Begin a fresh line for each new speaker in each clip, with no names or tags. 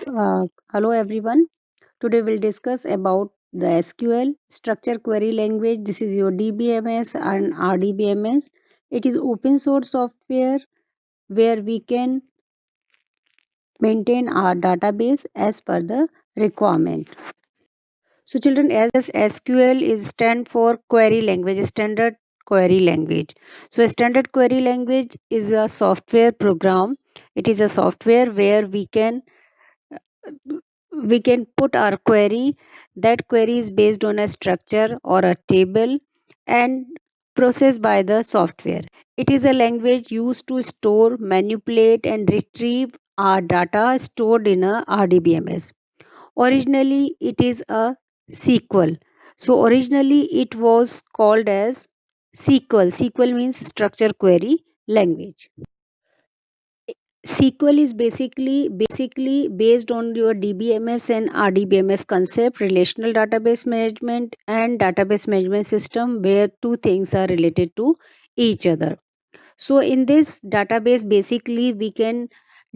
Hello everyone. Today we'll discuss about the SQL structure query language. This is your DBMS and RDBMS. It is open source software where we can maintain our database as per the requirement. So children, as SQL is stand for query language, standard query language. So a standard query language is a software program. It is a software where we can put our query. That query is based on a structure or a table and processed by the software. It is a language used to store, manipulate and retrieve our data stored in a RDBMS. Originally it is a SQL. So originally it was called as SQL means structure query language. SQL is basically based on your DBMS and RDBMS concept, relational database management and database management system, where two things are related to each other. So in this database, basically we can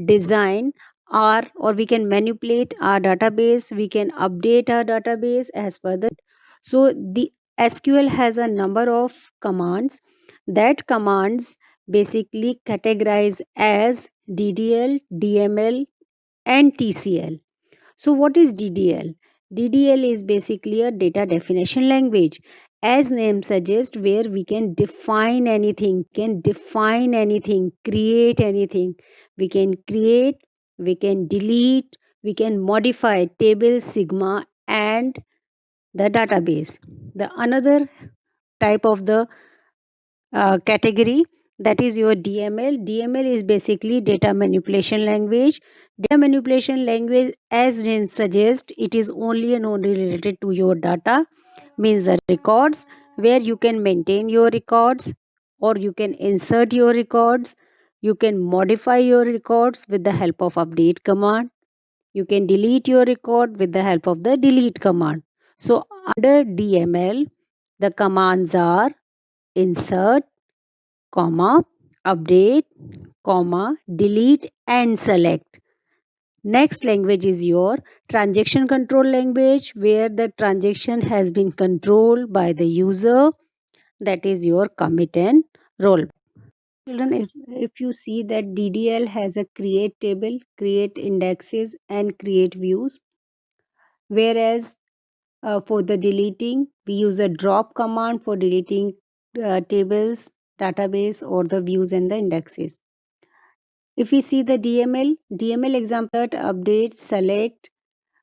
design our or we can manipulate our database, we can update our database as per the. So the SQL has a number of commands. That commands basically categorize as DDL, DML and TCL. So what is DDL? DDL is basically a data definition language. As name suggests, where we can define anything, create anything. We can create, we can delete, we can modify table, sigma and the database. The another type of the category, that is your DML. DML is basically data manipulation language. Data manipulation language, as name suggests, it is only and only related to your data, means the records, where you can maintain your records or you can insert your records. You can modify your records with the help of update command. You can delete your record with the help of the delete command. So under DML, the commands are insert, comma, update, comma, delete and select. Next language is your transaction control language, where the transaction has been controlled by the user, that is your commit and roll. Children, if you see that DDL has a create table, create indexes and create views, whereas for the deleting we use a drop command for deleting tables, database or the views and the indexes. If we see the DML example, update, select,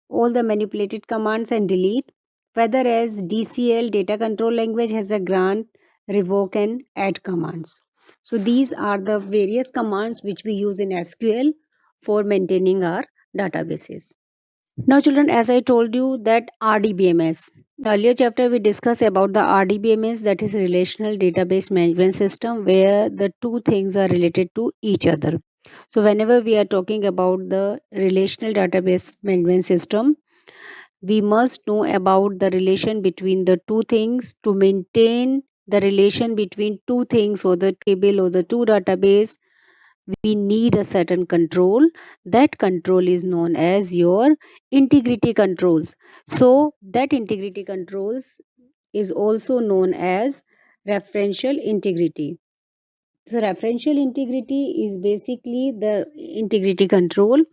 all the manipulated commands and delete. Whereas DCL, data control language, has a grant, revoke and add commands. So these are the various commands which we use in SQL for maintaining our databases. Now children, as I told you that RDBMS. Earlier chapter we discussed about the RDBMS, that is relational database management system, where the two things are related to each other. So whenever we are talking about the relational database management system, we must know about the relation between the two things. To maintain the relation between two things or the table or the two database, we need a certain control. That control is known as your integrity controls. So that integrity controls is also known as referential integrity. So referential integrity is basically the integrity control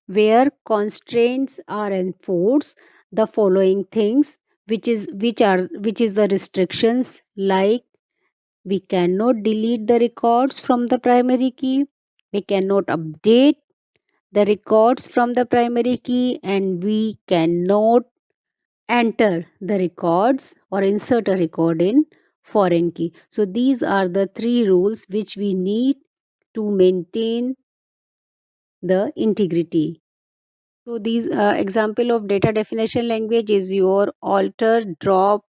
where constraints are enforced. The following things, which is the restrictions, like we cannot delete the records from the primary key, we cannot update the records from the primary key, and we cannot enter the records or insert a record in foreign key. So these are the three rules which we need to maintain the integrity. So these example of data definition language is your alter, drop,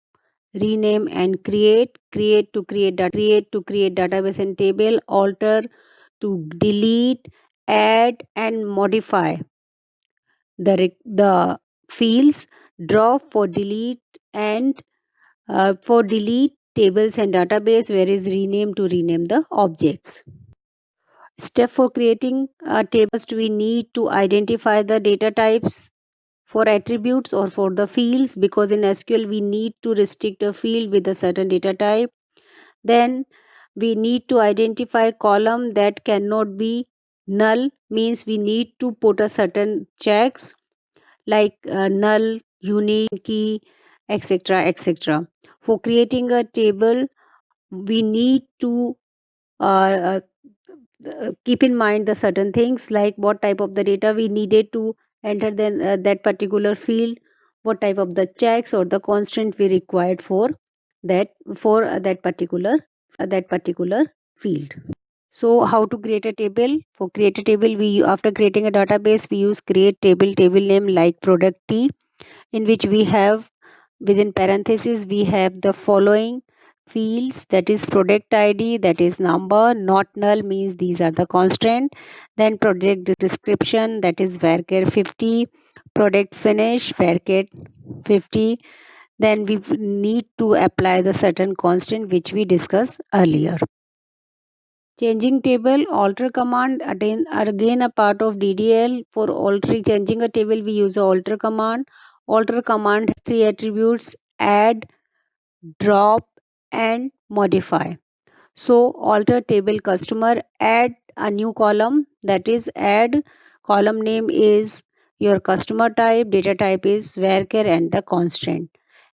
rename and create to create database and table, alter to delete, add and modify the fields, drop for delete and for delete tables and database, whereas rename to rename the objects. Step for creating a table. First, we need to identify the data types for attributes or for the fields, because in SQL we need to restrict a field with a certain data type. Then we need to identify column that cannot be null, means we need to put a certain checks like null, unique, key, etc. etc. For creating a table, we need to uh, keep in mind the certain things like what type of the data we needed to enter, then that particular field, what type of the checks or the constant we required for that particular field. So how to create a table? For create a table, we after creating a database, we use create table name like product t, in which we have within parentheses we have the following fields, that is product id, that is number, not null means these are the constant, then project description, that is varchar 50, product finish varchar 50, then we need to apply the certain constant which we discussed earlier. Changing table, alter command, again a part of DDL. For altering, changing a table, we use a alter command. Alter command has three attributes: add, drop, and modify. So alter table customer, add a new column, that is add column name is your customer type, data type is varchar and the constant.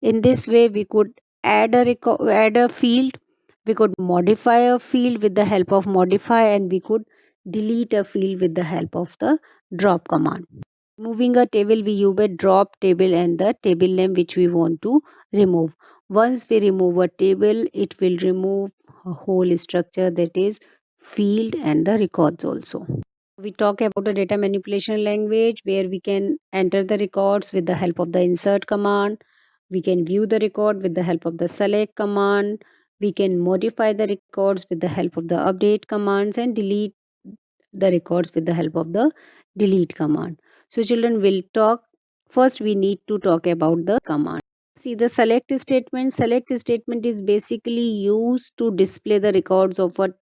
In this way we could add a field, we could modify a field with the help of modify, and we could delete a field with the help of the drop command. Moving a table, we use a drop table and the table name which we want to remove. Once we remove a table, it will remove a whole structure, that is field and the records also. We talk about a data manipulation language where we can enter the records with the help of the insert command. We can view the record with the help of the select command. We can modify the records with the help of the update commands, and delete the records with the help of the delete command. So children will talk. First we need to talk about the command. See the select statement. Select statement is basically used to display the records of a